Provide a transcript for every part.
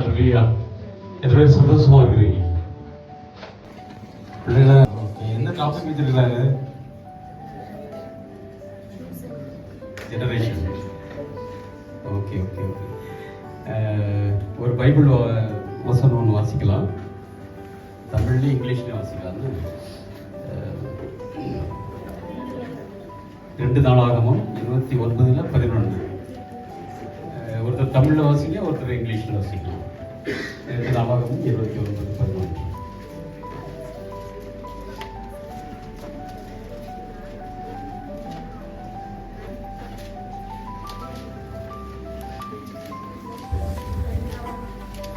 அல்லேலூயா. எத்தனை சந்தோஷமா இருக்கிறீங்க பிள்ளைகளா? என்ன டாபிக் வச்சிருக்காங்க? ஜெனரேஷன். Okay okay okay. ஒரு பைபிள் வசனம் ஒன்று வாசிக்கலாம். தமிழ்லையும் இங்கிலீஷ்லையும் வாசிக்கலாம்னு. 2 நாளாகமும் 29:11. ஒருத்தர் தமிழில் வாசிங்க, ஒருத்தர் இங்கிலீஷில் வாசிக்கலாம். 2 நாளாகமும் 29:11.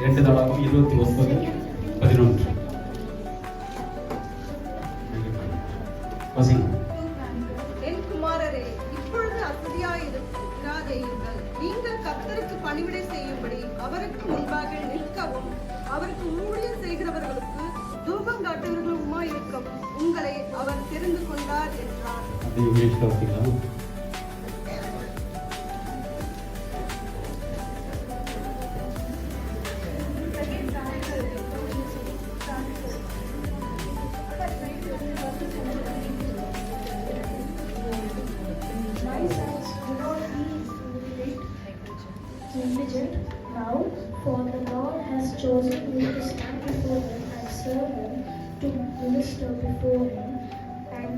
ரெண்டு நாளாகவும் 29:11 வாசிங்க. என் குமாரரே, இப்பொழுது அசதியாயிராதேயுங்கள். நீங்கள் கர்த்தருக்கு பணிவிடை செய்யும்படி அவருக்கு முன்பாக நிற்கவும், அவருக்கு ஊழியம் செய்கிறவர்களுக்கு தூபம் காட்டுகிறவர்களுமாய் இருக்கவும் உங்களை அவர் தெரிந்து கொண்டார் என்றார். Now, for the Lord has chosen me to stand before him and serve him, to minister before him, and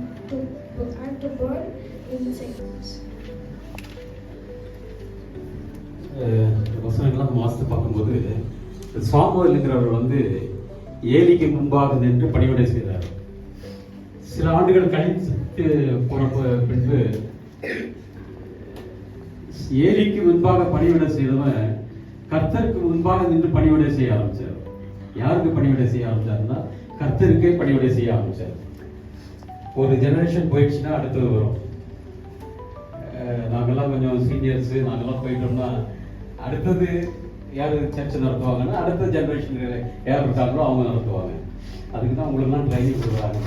to burn incense. வசனங்கள்லாம் வாசித்து பார்க்கும்போது சாமுவேல்ங்கிறவர் ஏலிக்கு முன்பாக நின்று பணிவிடை செய்தார். சில ஆண்டுகள் கழித்து போன பின்பு ஏலிக்கு முன்பாக பணிவிடை செய்தவன் கர்த்தருக்கு முன்பாக நின்று பணிவிடை செய்ய ஆரம்பிச்சார். யாருக்கு பணிவிடை செய்ய ஆரம்பிச்சாருன்னா கர்த்தருக்கே பணிவிடை செய்ய ஆரம்பிச்சார். ஒரு ஜெனரேஷன் போயிடுச்சுன்னா அடுத்தது வரும். நாங்கெல்லாம் கொஞ்சம் சீனியர்ஸ், நாங்கெல்லாம் போயிட்டோம்னா அடுத்தது யார் சர்ச்சை நடத்துவாங்கன்னா அடுத்த ஜெனரேஷன் யார் இருக்காங்களோ அவங்க நடத்துவாங்க. அதுக்கு தான் உங்களுக்குலாம் ட்ரைனிங் கொடுக்குறாங்க.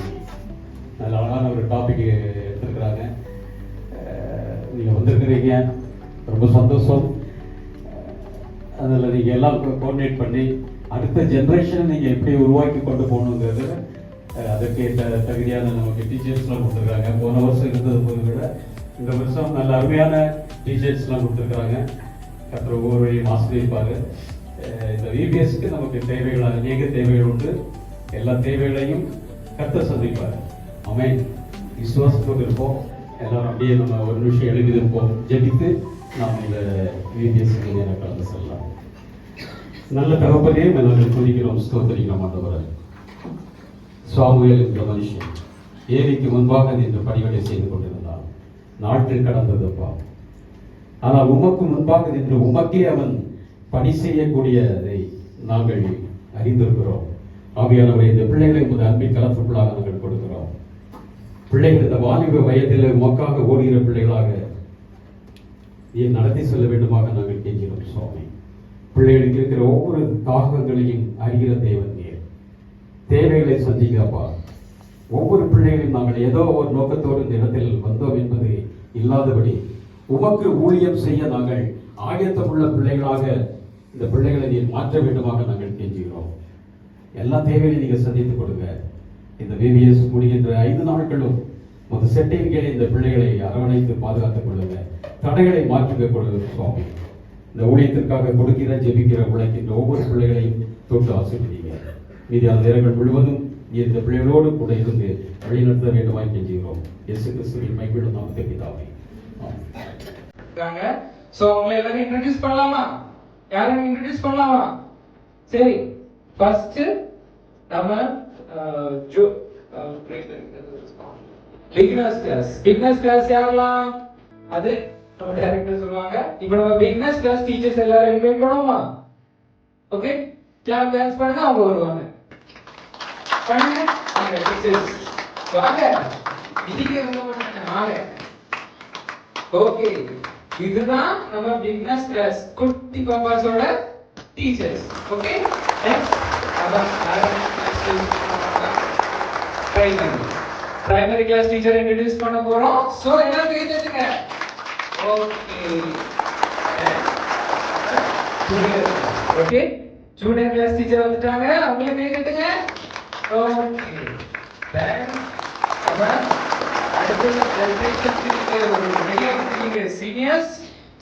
நல்ல அழகான ஒரு டாபிக் எடுத்துருக்குறாங்க. நீங்கள் வந்திருக்கிறீங்க, ரொம்ப சந்தோஷம். அதில் நீங்கள் எல்லாம் கோஆர்டினேட் பண்ணி அடுத்த ஜென்ரேஷனை நீங்கள் எப்படி உருவாக்கி கொண்டு போகணுங்கிறது அதற்கு தகுதியான நமக்கு டீச்சர்ஸ்லாம் கொடுத்துருக்காங்க. போன வருஷம் இருந்தது போது விட இந்த வருஷம் நல்ல அருமையான டீச்சர்ஸ்லாம் கொடுத்துருக்குறாங்க. கற்று ஒவ்வொருவரையும் ஆசிரியப்பார். இந்த விபிஎஸ்க்கு நமக்கு தேவைகள் அநேக தேவைகள் உண்டு. எல்லா தேவைகளையும் கர்த்தர் சந்திப்பார். ஆமென். விசுவாசத்தோடு இருப்போம். எல்லாரும் அப்படியே நம்ம ஒரு நிமிஷம் எழுதியிருப்போம். ஜெபித்து நாம் இந்த விபிஎஸ்க்கு நேரம் கலந்து செல்லலாம். நல்ல தகப்பனே நாங்கள் துதிக்கிறோம், ஸ்தோத்திரிக்கிறோம் ஆண்டவரே. சாமுவேல் என்ற மனுஷன் ஏலிக்கு முன்பாக நின்று பணிவிடை செய்து கொண்டிருந்தான். நாட்கள் கடந்ததுப்பா. ஆனால் உமக்கு முன்பாக நின்று உமக்கே அவன் பணி செய்யக்கூடியதை நாங்கள் அறிந்திருக்கிறோம். ஆவியானவரை இந்த பிள்ளைகளை உமது அன்பின் கலத்துக்குள்ளாக நாங்கள் கொடுக்கிறோம். பிள்ளைகள் இந்த வாலிப வயதில் உமக்காக ஓடுகிற பிள்ளைகளாக ஏன் நடத்தி செல்ல வேண்டுமாக நாங்கள் கேட்கிறோம் சுவாமி. பிள்ளைகளுக்கு இருக்கிற ஒவ்வொரு தாகங்களையும் அறிகிற தேவன் நீர். தேவைகளை சந்திக்கப்பா. ஒவ்வொரு பிள்ளைகளையும் நாங்கள் ஏதோ ஒரு நோக்கத்தோடு இந்த இடத்தில் வந்தோம் என்பது இல்லாதபடி உமக்கு ஊழியம் செய்ய நாங்கள் ஆயத்தமுள்ள பிள்ளைகளாக இந்த பிள்ளைகளை நீர் மாற்ற வேண்டுமாக நாங்கள் கெஞ்சுகிறோம். எல்லா தேவைகளையும் நீங்கள் சந்தித்துக் கொடுங்க. இந்த விபிஎஸ் முடிகின்ற 5 நாட்களும் ஒரு செட்டின் கீழே இந்த பிள்ளைகளை அரவணைத்து பாதுகாத்துக் கொள்ளுங்க. தடைகளை மாற்றுக கொள்ளுங்க சுவாமி. இந்த ஊழியத்திற்காக கொடுக்கிற ஜெபிக்கிற உழைக்கின்ற ஒவ்வொரு பிள்ளைகளையும் தொட்டு ஆசீர்வதிங்க. மீதியான நேரங்கள் முழுவதும் இந்த பிள்ளைகளோடு கூட இருந்து வழிநடத்த வேண்டுமாய் கெஞ்சுகிறோம். இயேசு கிறிஸ்துவின் மைப்பில் நாமத்தை பிதாவே. சோ உங்களை எல்லாரும் இன்ட்ரோடியூஸ் பண்ணலாமா? யாரும் இன்ட்ரோடியூஸ் பண்ணலாமா? சரி, ஃபர்ஸ்ட் நம்ம பிகினர்ஸ் கிளாஸ் யாரெல்லாம் அது நம்ம டைரக்டர் சொல்லுவாங்க. இப்போ நம்ம பிகினர்ஸ் கிளாஸ் டீச்சர்ஸ் எல்லாரும் இன்வைட் பண்ணுவோமா? ஓகே, கிளாப் டான்ஸ் பண்ணுங்க, அவங்க வருவாங்க. பண்ணுங்க, வாங்க டீச்சர்ஸ் வாங்க. இதுக்கு வாங்க. ஓகே, இதுதான் நம்ம பிகினர்ஸ் கிளாஸ் குட்டி பாப்பாஸோட teachers. Okay, next primary class teacher இன்ட்ரோ듀ce பண்ண போறோம். சோ எல்லாரும் கை தட்டுங்க. Okay okay, junior class teacher வந்துட்டாங்க, அவங்களே கை தட்டுங்க. ஓகே, அடுத்து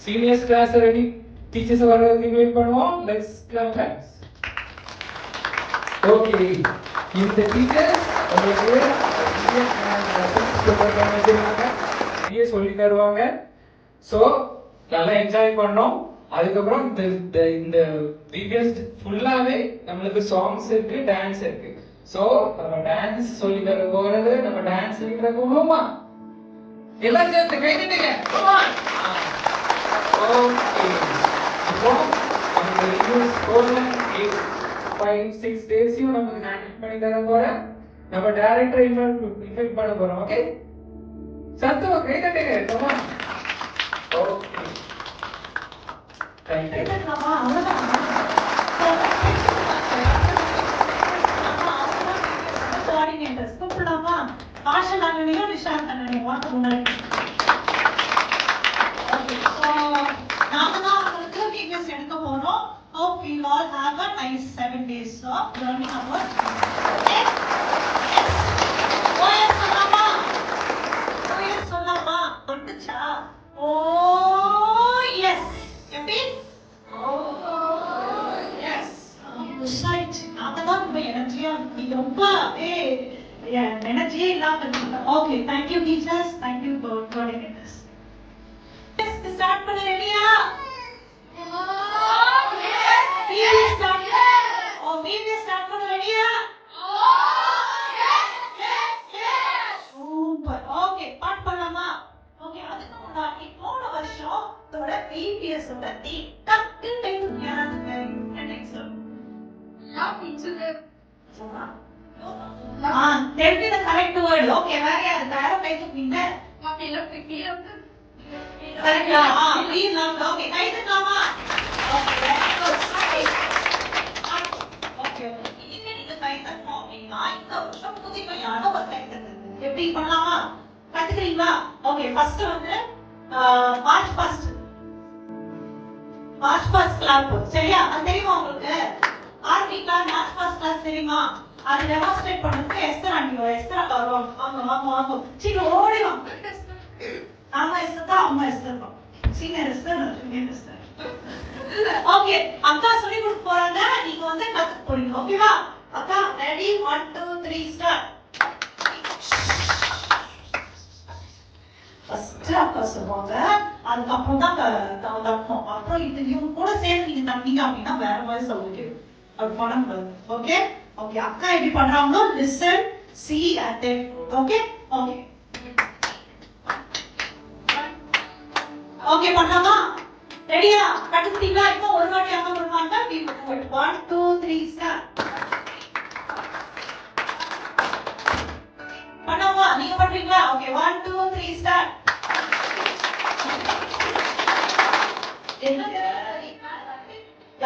சீனியர்ஸ் கிளாஸ் ரெடி, டீச்சர்ஸ் வர்றதுக்கு இன்வைட் பண்ணுவோம். Let's clap hands. ஓகே, இந்த டீச்சர்ஸ் உங்களுக்கு நிறைய சொல்லி தருவாங்க. ஸோ நல்லா என்ஜாய் பண்ணோம். அதுக்கப்புறம் இந்த வீடியோஸ் ஃபுல்லாவே நம்மளுக்கு சாங்ஸ் இருக்கு, டான்ஸ் இருக்கு. ஸோ நம்ம டான்ஸ் சொல்லி தர போகிறது, நம்ம டான்ஸ் சொல்லி தர போவோமா? எல்லாரும் சேர்த்து கை தட்டுங்க. ஓகே, இப்போ நம்ம வீடியோஸ் 5-6 டேஸையும் நமக்கு ஹேண்டில் பண்ணி தர போறேன். நம்ம டைரக்டர் இன்வைட் பண்ண போறோம். ஓகே, சத்தமா கை தட்டுங்க. Come on. Okay, thank you. Coordinators கூப்பிடலாமா? ஆஷல் அண்ணனையும் நிஷாந்த் அண்ணனையும் வாங்க முன்னாடி. ஓகே, ஸோ நாம தான் அவங்களுக்கு வீடியோஸ் எடுக்க போறோம். Hope we all have a nice 7 days of learning about. Okay? Yes. OS சொல்லலாமா? OS சொல்லலாமா? வந்துச்சா? Oh yes. எப்படி? Oh yes. Right. நாம தான் ரொம்ப எனர்ஜியா ரொம்ப எனர்ஜியே இல்லாம இருக்கீங்க. Okay, thank you teachers, thank you coordinators. Start பண்ண ரெடியா? ஸ்டார்ட் பண்ண ரெடியா? சூப்பர். ஓகே, ஸ்டார்ட் பண்ணலாமா? ஓகே, அதுக்கு முன்னாடி போன வருஷம் தோட பிபிஎஸ் ஓட டக்கு டைம் யாருக்கு next tell me the correct word. Okay, வேற யாரு தயாரா பேசுறீங்க? கரெக்ட்டா? please now. Okay, கை தட்டலாமா? Okay, very good. Okay, இனிமே நீங்க கை தட்டணும் அப்படின்னா இந்த வருஷம் புதுமையான ஒரு கை தட்டு எப்படி பண்ணலாமா? கத்துக்கிறீங்களா? ஓகே, ஃபர்ஸ்ட் வந்து மார்ச் ஃபர்ஸ்ட் கிளாப். சரியா? அது தெரியுமா உங்களுக்கு? ஆர்டிகல் மார்ச் ஃபர்ஸ்ட் கிளாஸ் தெரியுமா? அது டெமான்ஸ்ட்ரேட் பண்ணுறதுக்கு எஸ்தர் வருவாங்க. வாங்க சீக்கிரம் ஓடி வாங்க. நாம எஸ்தர் தான், அம்மா எஸ்தர் தான். Senior Esther, junior Esther. Okay, அக்கா சொல்லி கொடுக்க போறாங்க, நீங்க வந்து கத்துக்க போறீங்க. ஓகேவா? அக்கா ரெடி? 1 2 3 ஸ்டார்ட். ஃபர்ஸ்ட் அக்கா சொல்லுவாங்க, அதுக்கப்புறம் தான் தட்டணும். அப்புறம் இது இவங்க கூட சேர்ந்து நீங்க தட்டிங்க அப்படின்னா வேற மாதிரி சொல்லுங்க. அது பண்ணக்கூடாது. ஓகே ஓகே, அக்கா எப்படி பண்றாங்களோ listen, see and then. Okay okay okay, பண்ணலாமா? ரெடியா? கட்டுக்கிட்டீங்களா? இப்போ ஒரு வாட்டி அக்கா பண்ணுவாங்க. 1 2 3 ஸ்டார்ட். பண்ணாமா? நீங்க பண்றீங்களா? Okay, 1 2 3 start.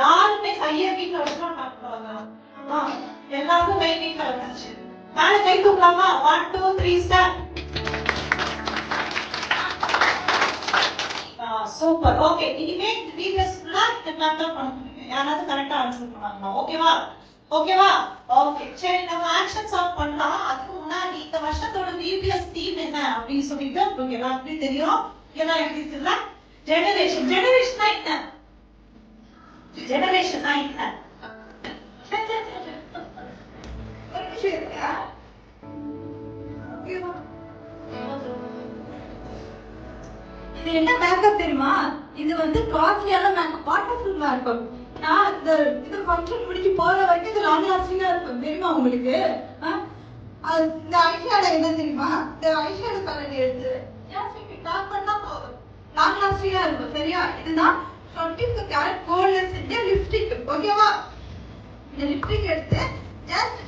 யாருமே கையை வீட்டுல வச்சுனா பார்க்கலாங்க. எல்லாருக்கும் கை வீட்டுல வச்சு மேல கை தூக்கலாமா? 1 2 3 ஸ்டார்ட். சூப்பர். ஓகே, இனிமே இந்த வீடியோஸ் ஃபுல்லா இந்த கிளாப் தான் பண்ணுவீங்க. யாராவது கரெக்டா ஆன்சர் பண்ணாங்க. ஓகேவா? ஓகே, சரி, நம்ம ஆக்ஷன் சால்வ் பண்ணலாம். அதுக்கு முன்னாடி இந்த வருஷத்தோட வீடியோஸ் தீம் என்ன அப்படின்னு சொல்லிட்டு உங்களுக்கு எல்லாருக்கும் தெரியும். எல்லாம் எப்படி இருக்குல்ல? ஜெனரேஷன்னா என்ன? ஜெனரேஷன்னா என்ன? இது என்ன மேக்கப் தெரியுமா? இது வந்து காஸ்ட்லியான மேக்கப், வாட்டர்ஃபுல் மேக்கப். நான் இந்த ஃபங்க்ஷன் முடிச்சு போற வரைக்கும் இது லாங் லாஸ்டிங்கா இருக்கும். தெரியுமா உங்களுக்கு? இந்த ஐஷேடோ என்ன தெரியுமா? இந்த ஐஷேடோ கலர் எடுத்து டாப் பண்ணா போதும், லாங் லாஸ்டிங்கா இருக்கும். சரியா? இதுதான் 24 கேரட் கோல்ட்ல செஞ்ச லிப்ஸ்டிக். ஓகேவா? இந்த லிப்ஸ்டிக் எடுத்து ஜஸ்ட்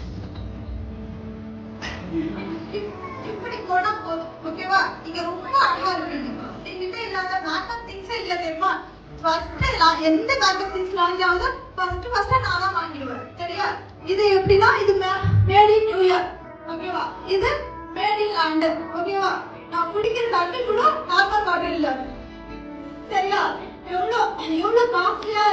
இப்படி போனா போதும். ஓகேவா? நீங்க ரொம்ப அழகா இருக்கீங்க. என்கிட்ட இல்லாத மேக்கப் திங்ஸ் இல்ல தெரியுமா? ஃபர்ஸ்ட் எந்த மேக்கப் திங்ஸ் வாங்கியாவது ஃபர்ஸ்ட் நான் தான் வாங்கிடுவேன். சரியா? இது எப்படின்னா இது மேட் இன் நியூயார்க். ஓகேவா? இது மேட் இன் லண்டன். ஓகேவா? நான் குடிக்கிற தண்ணி கூட நார்மல் வாட்டர் இல்ல. சரியா? எவ்வளவு காஸ்ட்லியா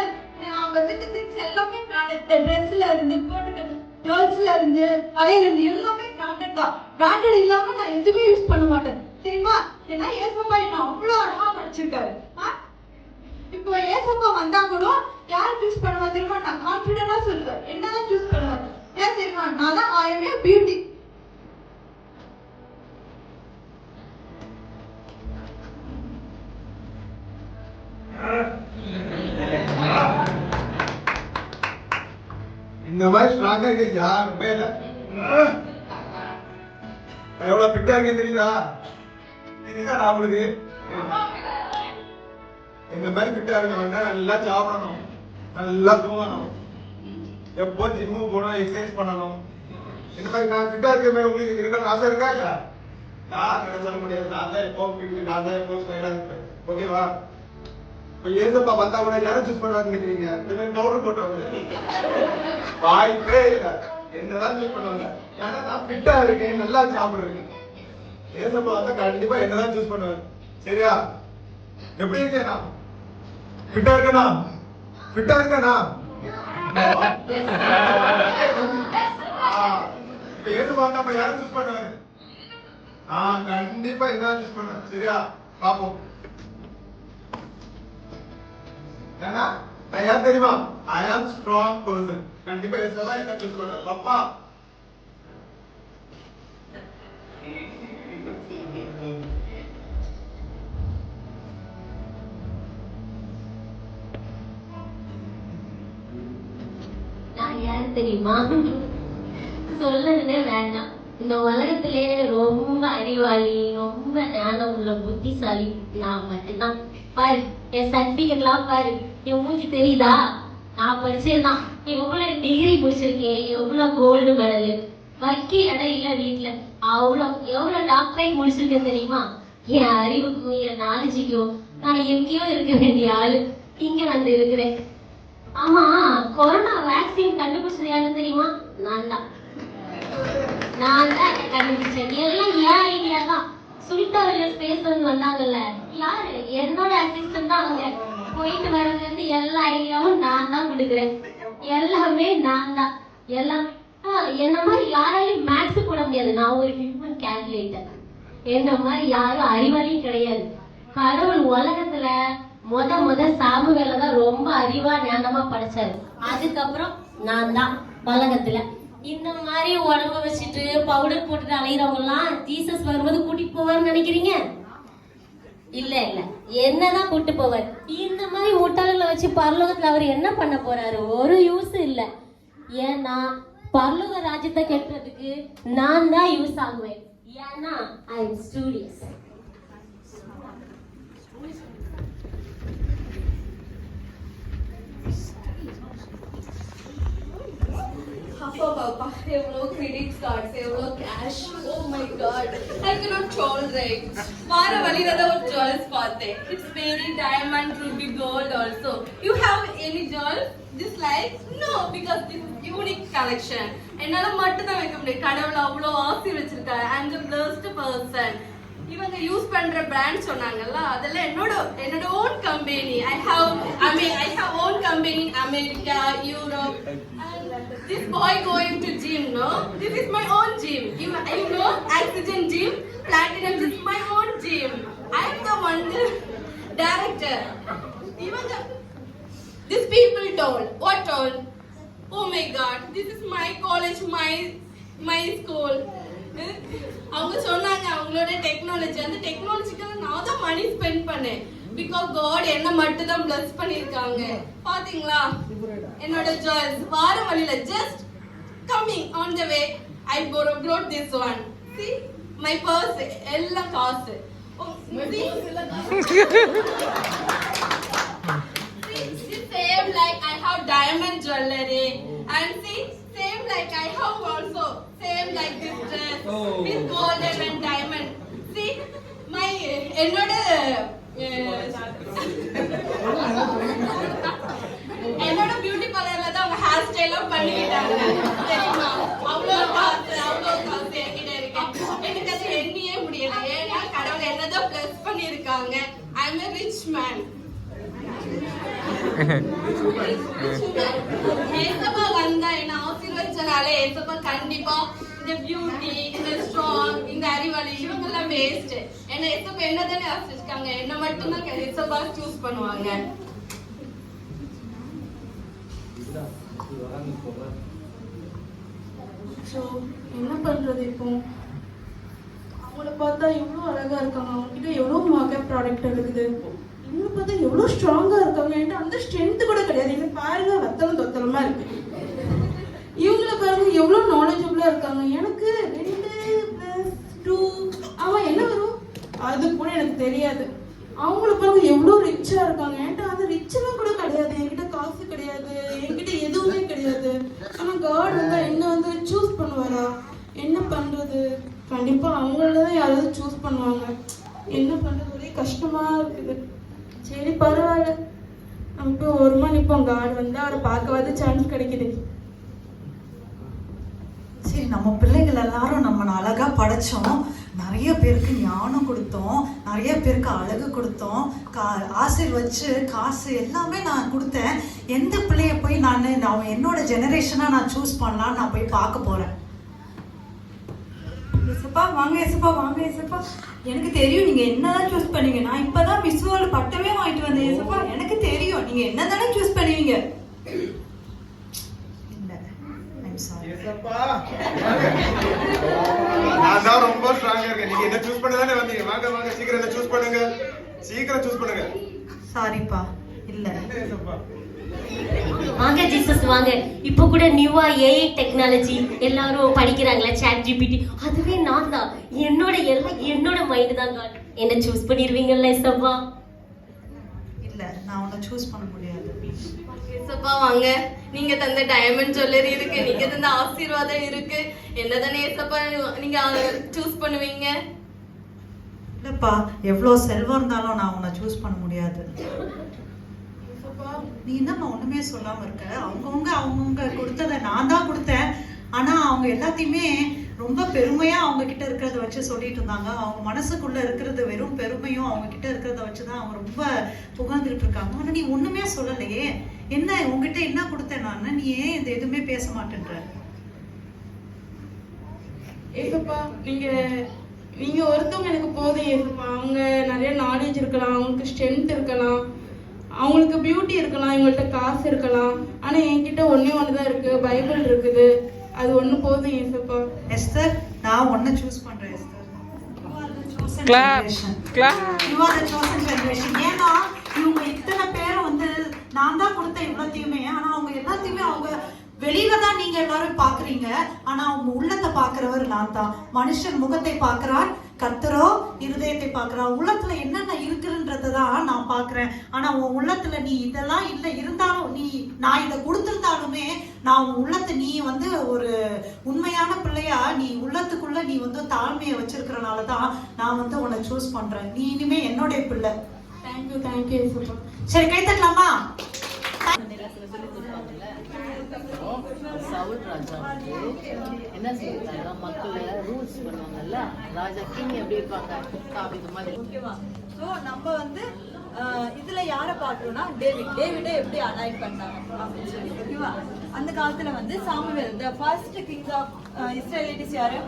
நான் வந்துட்டு things எல்லாமே branded. ட்ரெஸ்ல இருந்து போட்டுக்க ஜுவல்ஸ்ல இருந்து வளையல இருந்து எல்லாமே branded தான். branded இல்லாம நான் எதுவுமே யூஸ் பண்ண மாட்டேன் தெரியுமா? ஏன்னா ஏசப்பா என்ன அவ்வளோ அழகா படிச்சிருக்காரு. இப்போ ஏசப்பா வந்தா கூட யார் சூஸ் பண்ணுவா தெரியுமா? நான் கான்ஃபிடென்ட்டா சொல்லுவேன் என்னதான் சூஸ் பண்ணுவேன். ஏன் தெரியுமா? நான் தான் I am a beauty. இந்த மாதிரி ஸ்ட்ராங்கா இருக்க யாருமே இல்ல. எவ்வளவு ஃபிட்டா இருக்கேன் தெரியுதா? இதுதான் நான் உங்களுக்கு இந்த மாதிரி ஃபிட்டா இருக்கணும்னா நல்லா சாப்பிடணும், நல்லா தூங்கணும், எப்போ ஜிம்முக்கு போகணும், எக்ஸசைஸ் பண்ணணும். இந்த மாதிரி நான் ஃபிட்டா இருக்கேன் உங்களுக்கு இருக்கணும் ஆசை இருக்கா இல்ல? யாரும் சொல்ல முடியாது. நான் தான் எப்போ ஃபிட், நான் தான் எப்போ ஸ்டைலா இருப்பேன். ஓகேவா? இப்போ ஏசப்பா வந்தா கூட யாரும் சூஸ் பண்ணுவாங்க நினைக்கிறீங்க? பவுடர் போட்டவங்க வாய்ப்பே இல்ல. என்னதான் சூஸ் பண்ணுவாங்க? ஏன்னா நான் ஃபிட்டா இருக்கேன், நல்லா சாப்பிடுறேன். ஏசப்பா வந்தா கண்டிப்பா என்னதான் சூஸ் பண்ணுவாங்க. சரியா? எப்படி இருக்கேனா? ஃபிட்டா இருக்கேனா? ஃபிட்டா இருக்கேனா? இப்ப ஏசப்பா வந்தா அப்ப யாரும் சூஸ் பண்ணுவாங்க? கண்டிப்பா என்னதான் சூஸ் பண்ணுவேன். சரியா? பாப்போம். ஏன்னா நான் யார் தெரியுமா? ஐ ஆம் ஸ்ட்ராங் பர்சன். கண்டிப்பா ஏசப்பா என்ன சூஸ் பண்ணுவேன். பாப்பா நான் யார் தெரியுமா? சொல்லவே வேண்டாம். இந்த உலகத்திலே ரொம்ப அறிவாளி, ரொம்ப ஞானம் உள்ள புத்திசாலி நான் மட்டும்தான். பாரு என் சர்டிபிகேட்லாம் பாரு, என் மூஞ்சி தெரியுதா? நான் படிச்சேதான், எவ்வளவு டிகிரி முடிச்சிருக்கேன், எவ்வளவு கோல்டு மெடல், வைக்க இடம் இல்ல வீட்டுல, எவ்வளவு டாக்டரேட் முடிச்சிருக்கேன் தெரியுமா? என் அறிவுக்கும் என் நாலேஜுக்கும் நான் எங்கேயோ இருக்க வேண்டிய ஆளு இங்க வந்து இருக்கிறேன். ஆமா, கொரோனா வேக்சின் கண்டுபிடிச்சது யாருன்னு தெரியுமா? நான் தான் கண்டுபிடிச்சேன். எல்லாம் ஏன் ஐடியா தான். சுனிதா வில்லியம்ஸ் பேசணும்னு வந்தாங்கல்ல, யாரு? என்னோட அசிஸ்டன்ட் தான். அவங்க போயிட்டு வர்றதுல இருந்து எல்லா ஐடியாவும் நான் தான் கொடுக்குறேன். எல்லாமே நான் தான். எல்லாம் என்ன மாதிரி யாராலையும் மேக்ஸ் போட முடியாது. நான் ஒரு ஹியூமன் கால்குலேட்டர். என்ன மாதிரி யாரும் அறிவாளியும் கிடையாது. கடவுள் உலகத்துல முத சாமுவேல தான் ரொம்ப அறிவா ஞானமா படைச்சாரு. அதுக்கப்புறம் நான் தான் உலகத்துல. இந்த மாதிரி உடம்ப வச்சுட்டு பவுடர் போட்டுட்டு அலைகிறவங்க எல்லாம் ஜீசஸ் வரும்போது கூட்டிட்டு போவார்னு நினைக்கிறீங்க? இல்ல இல்ல, என்னதான் கூட்டு போவார். இந்த மாதிரி முட்டாள்களை வச்சு பரலோகத்துல அவர் என்ன பண்ண போறாரு? ஒரு யூஸ் இல்ல. ஏன்னா பரலோக ராஜ்யத்தை கெட்டுறதுக்கு நான் தான் யூஸ் ஆகுவேன். ஏன்னா ஐ எம் ஸ்டூடியஸ். Papa, எவ்வளோ கிரெடிட் கார்ட்ஸ், எவ்வளோ cash. Oh my God, I cannot tolerate. வார வழியில தான் ஒரு ஜுவல்ஸ் பார்த்தேன். It's very diamond, ruby, gold also. You have any jewels? This like? No, because this is unique collection. என்னால மட்டும் தான் வைக்க முடியும். கடவுள் அவ்வளோ ஆசி வச்சிருக்காரு. I'm the blessed person. இவங்க யூஸ் பண்ற பிராண்ட் சொன்னாங்கல்ல, அதெல்லாம் என்னோட own company. I have own company in America, Europe. This boy going to gym, no? This is my own gym. You know, Oxygen Gym, Platinum. This is my own gym. I am the one director. Even these people told. What told? Oh my God, this is my college, my school. அவங்க சொன்னாங்க அவங்களோட technology, அந்த டெக்னாலஜிக்காக நான் தான் money spend பண்ணேன். Because God என்ன மட்டும் தான் பிளஸ் பண்ணிருக்காங்க. பாத்தீங்களா என்னோட ஜாய்ஸ் வார வழியில just coming on the way I brought this one. See my purse எல்லாம் காசு. See same like I have diamond jewelry and see same like I have also same like this dress with golden and diamond. See my என்னோட beauty பார்லர்ல தான் அவங்க hair ஸ்டைலும் பண்ணிக்கிட்டாங்க தெரியுமா? அவ்வளோ காசு என்கிட்ட இருக்கு. எனக்கு அது எண்ணியே முடியல. ஏன்னா கடவுள் என்னதான் பிளஸ் பண்ணிருக்காங்க. I am a rich man. ஏசப்பா வந்தா என்ன ஆசீர்வதிச்சனால ஏசப்பா கண்டிப்பா இந்த பியூட்டி, இந்த ஸ்ட்ராங், இந்த அறிவாளி இவங்கெல்லாம் வேஸ்ட். ஏன்னா ஏசப்பா என்ன தானே ஆசீர்வதிக்காங்க, என்ன மட்டும்தான் ஏசப்பா சூஸ் பண்ணுவாங்க. ஸோ என்ன பண்றது இப்போ? அவங்கள பார்த்தா எவ்வளோ அழகா இருக்காங்க, அவங்ககிட்ட எவ்வளோ மேக்கப் ப்ராடக்ட் இருக்குது, இவங்க பார்த்தா எவ்வளோ ஸ்ட்ராங்கா இருக்காங்க. என்கிட்ட அந்த ஸ்ட்ரென்த் கூட கிடையாது. இங்க பாருங்க வத்தலும் தொத்தலமா இருக்கு. இவங்கள பாருங்க எவ்வளோ நாலேஜபிளா இருக்காங்க. எனக்கு 2 + 2 அவன் என்ன வரும் அது கூட எனக்கு தெரியாது. அவங்கள பாருங்க எவ்வளோ ரிச்சா இருக்காங்க. என்கிட்ட அந்த ரிச்செல்லாம் கூட கிடையாது. என்கிட்ட காசு கிடையாது, என்கிட்ட எதுவுமே கிடையாது. ஆனா காட் வந்து என்ன வந்து சூஸ் பண்ணுவாரா? என்ன பண்றது? கண்டிப்பா அவங்களதான் யாராவது சூஸ் பண்ணுவாங்க. என்ன பண்றது? ஒரே கஷ்டமா இருக்குது. சரி பரவாயில்ல, நமக்கு ஒருமா நிப்போம். காட் வந்து அவரை பார்க்கவாது சான்ஸ் கிடைக்குது. சரி, நம்ம பிள்ளைகள் எல்லாரும் நம்ம அழகா படைச்சோம், நிறைய பேருக்கு ஞானம் கொடுத்தோம், நிறைய பேருக்கு அழகு கொடுத்தோம், ஆசீர்வச்சு காசு எல்லாமே நான் கொடுத்தேன். எந்த பிள்ளைய போய் நான் என்னோட ஜெனரேஷனா நான் சூஸ் பண்ணலான்னு நான் போய் பார்க்க போறேன். ஏசப்பா வாங்க, ஏசப்பா வாங்க, ஏசப்பா எனக்கு தெரியும் நீங்க என்னதான் சூஸ் பண்ணுவீங்க. நான் இப்பதான் மிஸ்வால பட்டமே வாங்கிட்டு வந்தேன். ஏசப்பா எனக்கு தெரியும் நீங்க என்னதானே சூஸ் பண்ணுவீங்க. நான் தான் ரொம்ப ஸ்ட்ராங்கா இருக்கேன். நீங்க என்ன சூஸ் பண்ண தானே வந்தீங்க. வாங்க வாங்க, சீக்கிரம் என்ன சூஸ் பண்ணுங்க, சீக்கிரம் சூஸ் பண்ணுங்க. சாரிப்பா, இல்ல. வாங்க ஜீசஸ் வாங்க. இப்போ கூட நியூவா ஏஐ டெக்னாலஜி எல்லாரும் படிக்கிறாங்களா, சாட் ஜிபிடி, அதுவே நான் தான். என்னோட மைண்ட் தான் காட். என்ன சூஸ் பண்ணிடுவீங்கல்ல ஏசப்பா? இல்ல, நான் உன்னை சூஸ் பண்ண முடியாது. ஏசப்பா வாங்க, நீங்க தந்த டைமண்ட் ஜுவல்லரி இருக்கு, நீங்க தந்த ஆசீர்வாதம் இருக்கு, என்னதானே ஏசப்பா நீங்க சூஸ் பண்ணுவீங்க? இல்லப்பா, எவ்வளவு செல்வம் இருந்தாலும் நான் உன்னை சூஸ் பண்ண முடியாது. நீ என்னம்மா ஒண்ணுமே சொல்லாம இருக்க? அவங்கவுங்க கொடுத்ததை நான் தான் கொடுத்தேன். ஆனா அவங்க எல்லாத்தையுமே ரொம்ப பெருமையா அவங்க கிட்ட இருக்கிறத வச்சு சொல்லிட்டு இருந்தாங்க. அவங்க மனசுக்குள்ள இருக்கிறது வெறும் பெருமையும் அவங்க கிட்ட இருக்கிறத வச்சுதான் அவங்க ரொம்ப புகழ்ந்துட்டு இருக்காங்க. ஆனா நீ ஒண்ணுமே சொல்லலையே. என்ன உங்ககிட்ட என்ன கொடுத்தேன் நான்? நீ ஏன் இந்த எதுவுமே பேச மாட்டேன்ற? ஏசப்பா நீங்க ஒருத்தவங்க எனக்கு போதும் ஏசப்பா. அவங்க நிறைய நாலேஜ் இருக்கலாம், அவங்களுக்கு ஸ்ட்ரென்த் இருக்கலாம், அவங்களுக்கு பியூட்டி இருக்கலாம், இவங்கள்ட்ட காசு இருக்கலாம். ஆனா என்கிட்ட ஒண்ணுதான் இருக்கு, பைபிள் இருக்குது. அது ஒண்ணு போதும் ஏசப்பா. எஸ்தர், நான் ஒன்ன சூஸ் பண்றேன் Esther. Clap, clap. You are the chosen generation. ஏன்னா இவங்க இத்தனை பேரை வந்து நான் தான் கொடுத்த இவ்வளத்தையுமே. ஆனா அவங்க எல்லாத்தையுமே அவங்க வெளியில தான் நீங்க எல்லாரும் பாக்குறீங்க. ஆனா அவங்க உள்ளத்தை பாக்குறவர் நான் தான். மனுஷன் முகத்தை பாக்குறார், கர்த்தரோ இருதயத்தை பாக்குறார். உள்ளத்துல என்னென்ன இருக்குன்றதான் நான் பாக்குறேன். ஆனா உன் உள்ளத்துல நீ இதெல்லாம் இல்ல இருந்தாலும் நான் இதை கொடுத்திருந்தாலுமே நான் உன் உள்ளத்தை நீ வந்து ஒரு உண்மையான பிள்ளையா நீ உள்ளத்துக்குள்ள நீ வந்து தாழ்மையை வச்சிருக்கிறனாலதான் நான் வந்து உன்னை சூஸ் பண்றேன். நீ இனிமே என்னுடைய பிள்ளை. தேங்க்யூ ஏசப்பா. சரி, கை தட்டலாமா? சவுல் ராஜா வந்து என்ன சொல்லிருக்காங்க, மக்களை ரூல்ஸ் பண்ணுவாங்கல்ல, ராஜா கிங் எப்படி இருப்பாங்க, இது மாதிரி. ஓகேவா? ஸோ நம்ம வந்து இதுல யாரை பார்க்கறோம்னா டேவிடை எப்படி அனாயிட் பண்ணாங்க அப்படின்னு சொல்லி. ஓகேவா? அந்த காலத்துல வந்து Samuel the first king of இஸ்ரேலிட்டிஸ் யாரு?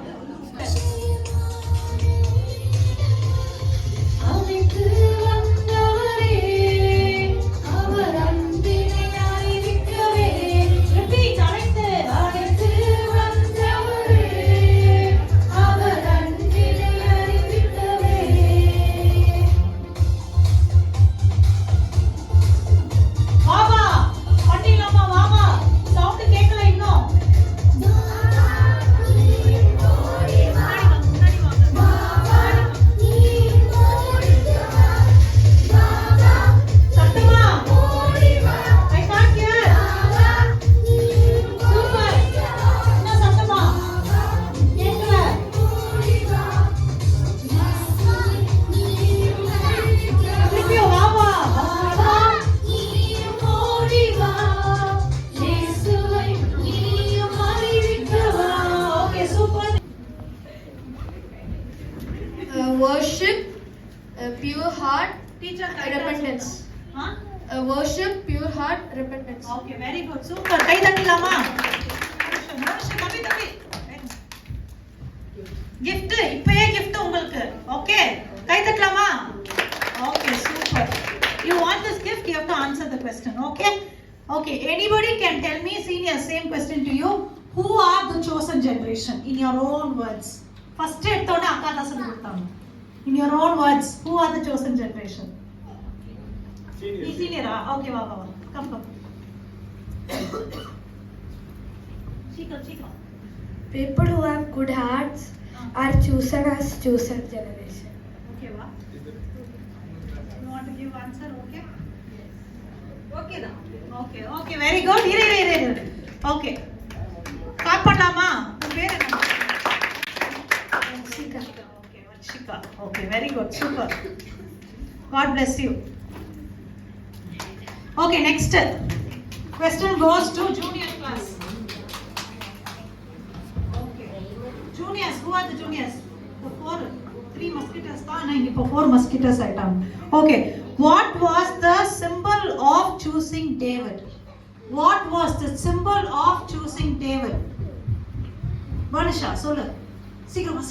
Worship, a pure heart, repentance. Worship, pure heart, repentance. Okay very good super. கை தட்டலாமா? gift இப்பவே gift உங்களுக்கு. ஓகே கை தட்டலாமா? Okay super. You want this gift, you have to answer the question. Okay? Okay, anybody can tell me, senior, same question to you. Who are the chosen generation in your own words? First எடுத்தோட அக்கா தான் சொல்லி கொடுத்தாங்க. In your own words, who are the chosen generation? Senior. Okay, வா வா வா. Come. சீக்கிரம். People who have good hearts are chosen as chosen generation. Okay, வா. You want to give answer? Okay? Okay da. Okay, very good. இரு. Okay. Start பண்ணலாமா? உங்க பேர் என்ன? Varshika. Okay, Varshika. Okay, very good. Super. God bless you. Okay, next. Question goes to junior class. Okay. Juniors, who are the juniors? The 3 mosquitoes tha na ipo 4 mosquitoes item. Okay. What was the symbol of choosing David? What was the symbol of choosing David? Vanisha, சொல்லு. சீக்கிரம்.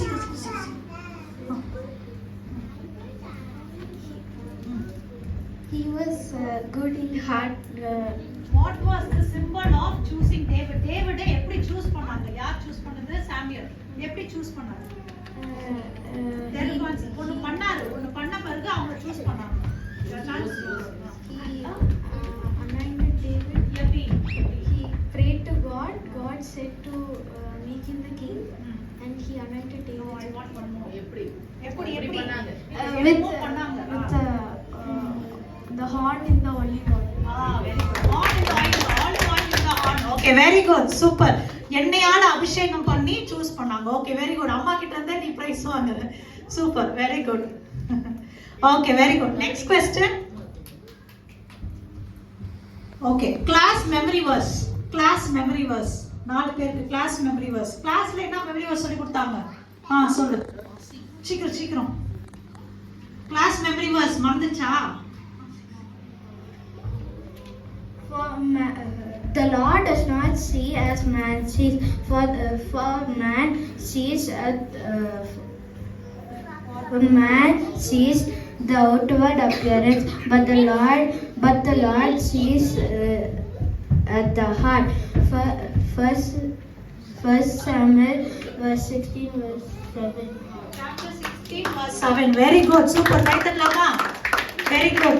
He was good in heart. What was the symbol of choosing David? David எப்படி choose பண்ணாங்க? யார் choose பண்ணது? Samuel. எப்படி choose பண்ணாங்க? ஒன்னு பண்ண பிறகு அவங்க choose பண்ணாங்க. He anointed David. He prayed to God. God said to make him the king, and he anointed David. No, I want one more. எப்படி பண்ணாங்க? With the horn in the olive oil. Very good. Olive oil in the horn. Okay, very good. Super. எண்ணெயால அபிஷேகம் பண்ணி choose பண்ணாங்க. Okay, very good. அம்மா கிட்ட இருந்தே நீ price வாங்குற. Super, very good. Okay, very good. Next question. Okay, class memory verse. 4 பேருக்கு class memory verse. Classல என்ன memory verse சொல்லி கொடுத்தாங்க? சொல்லு. சீக்கிரம். Class memory verse மறந்துச்சா? The Lord does not see as man sees, for man sees man sees the outward appearance, but the Lord sees at the heart. First Samuel verse 16 verse 7. Chapter 16 verse 7. Very good. Super. Title lama. Very good.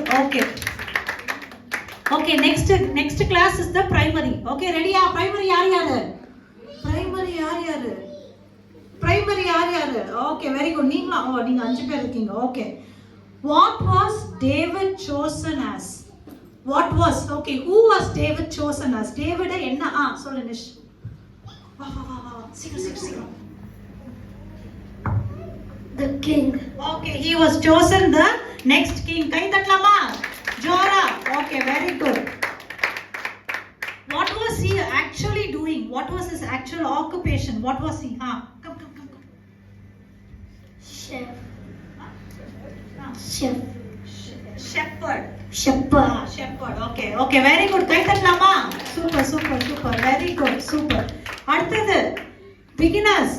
Okay, next class is the primary. Okay, ready? Primary யாரு? Primary யாரு? Okay, very good. நீங்க 5 பேர் இருக்கீங்க. Okay. What was David chosen as? Okay, who was David chosen as? David என்ன? சொல்லு நிஷ். வா. சீக்கிரம். The king. Okay, he was chosen the next king. Guy தட்டலாமா? Zohra. Okay, very good. What was he actually doing? What was his actual occupation? What was he? Come. Shepherd. Okay, very good. Guy தட்டலாமா? Super. Very good. Super. அடுத்தது beginners.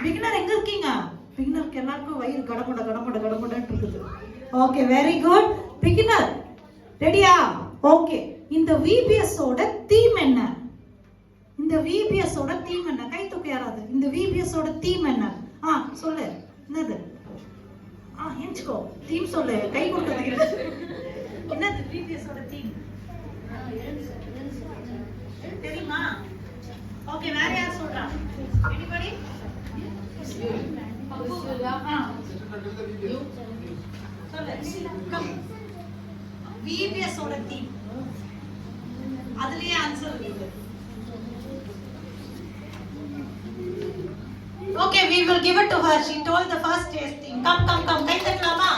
Beginner எங்க இருக்கீங்க? Beginnerக்கு எல்லாருக்கும் வயிறு கடமுடன்னு இருக்குது. Okay, very good. Beginner. ரெடியா? Okay. இந்த VBS ஓட theme என்ன? கை தூக்க யாராவது. இந்த VBS ஓட தீம் என்ன? சொல்லு. என்னது? ஏஞ்சுக்கோ. தீம் சொல்லு. கை கொடுக்குறீங்க. என்னது VBS ஓட தீம்? தெரியுமா? Okay, வேற யார் சொல்றா? Anybody? VBS ஓட தீம். அதுலயே ஆன்சர் இருக்கு. Okay, we will give it to her. She told the first thing. Come. கை தட்டலாமா?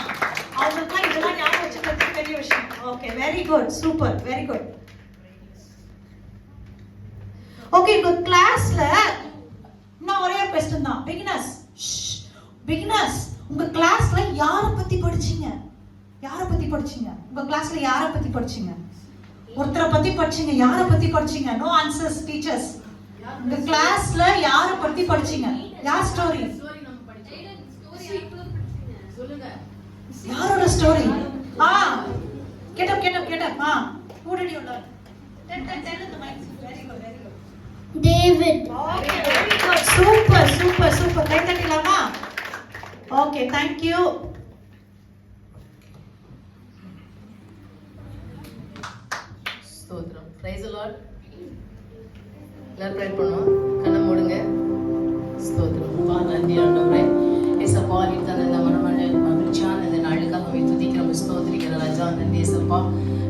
அவங்களுக்கு இதெல்லாம் ஞாபகம் வச்சுக்கிறது பெரிய விஷயம். Okay, very good. Super, very good. Okay, உங்க கிளாஸ்ல நான் ஒரே ஒரு क्वेश्चन தான். Beginners, உங்க கிளாஸ்ல யாரை பத்தி படிச்சீங்க? படிச்சீங்க? உங்க கிளாஸ்ல யாரை பத்தி படிச்சீங்க? ஒருத்தரை பத்தி படிச்சீங்க. யாரை பத்தி படிச்சீங்க? No answers teachers. உங்க கிளாஸ்ல யாரை பத்தி படிச்சீங்க? யார் ஸ்டோரி? யாரோட ஸ்டோரி? கேட்ட who did you learn? Tell in the mic. Very good, very good. David. Okay, very good. Super. கை தட்டலாமா? Okay, thank you. ஸ்தோத்திரம். Praise the Lord. எல்லாரும் ப்ரே பண்ணுவோம். கண்ணை மூடுங்க. ஸ்தோத்திரம். அப்பா நன்றி ஆண்டவரே. ஏசப்பா நீ தந்த இந்த மகிழ்ச்சியான இந்த நாளுக்காக துதிக்கிறோம், ஸ்தோத்திரிக்கிற ராஜா. நன்றி ஏசப்பா.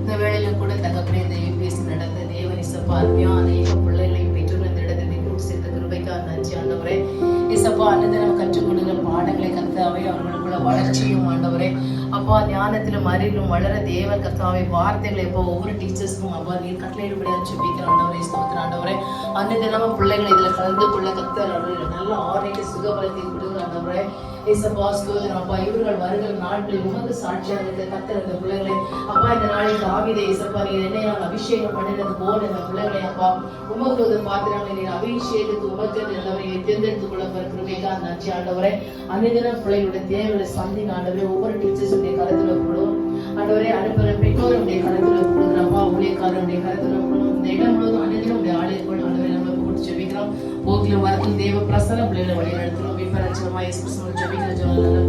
இந்த வேளையில கூட தகப்பனே இந்த யூபிஎஸ்சி நடந்த தேவன் ஏசப்பா அருமையா அநேக பிள்ளைகளையும் பெற்றோர் இந்த இடத்துல கூட்டு சேர்த்த கிருபைக்காக நன்றி ஆண்டவரே. ஏசப்பா அன்னைக்கு நம்ம கற்றுக் கொடுக்கிற பாடங்களை கர்த்தாவே அவர்களுக்குள்ள வளர்ச்சியும் ஆண்டவரே. அப்பா ஞானத்திலும் அறிவிலும் வளர தேவன் கர்த்தாவே வார்த்தைகளை இப்போ ஒவ்வொரு டீச்சர்ஸ்க்கும் அப்பா நீர் கட்டளையிடுபடியாக ஜெபிக்கிற ஆண்டவரே, ஸ்தோத்திர ஆண்டவரே. அன்னைக்கு நம்ம பிள்ளைகளை இதுல கலந்து கொள்ள கர்த்தர் நல்ல ஆரோக்கிய சுகபலத்தை கொடுக்குற ஆண்டவரே. ஏசப்பா ஸ்தோத்திரம். அப்பா இவர்கள் வருகிற நாட்களில் உமக்கு சாட்சியாக இருக்க கர்த்தர் இந்த பிள்ளைகளை அப்பா இந்த நாளில் தாவீதை ஏசப்பா நீர் என்னையால் அபிஷேகம் பண்ணினது போல இந்த பிள்ளைகளை அப்பா உமக்கு ஒரு பாத்திரங்களை நீர் அபிஷேகத்துக்கு உமக்கு நல்லவரை தேர்ந்தெடுத்துக் கொள்ள கிருபைக்காக நன்றி ஆண்டவரே. அன்னைக்கு பிள்ளைகளுடைய தேவைகளை சந்திங்க ஆண்டவரே. ஒவ்வொரு டீச்சர்ஸுடைய கருத்துல கொடுவோம் ஆண்டவரே. அனுப்புகிற பெற்றோருடைய கருத்துல கொடுக்குற அப்பா ஊழியக்காரருடைய கருத்துல கொடுக்கணும். இந்த இடம் முழுவதும் அன்னைக்கு உடைய ஆலயங்கள் ஆண்டவரை நம்ம கொடுத்து ஜெபிக்கிறோம். போக்கிலும் வரத்தில் தேவ பிரசன்ன பிள்ளைகளை வழி நடத்துறோம். விபரட்சமா இயேசு கிறிஸ்துவின் ஜெபிக்கிற ஜெபம்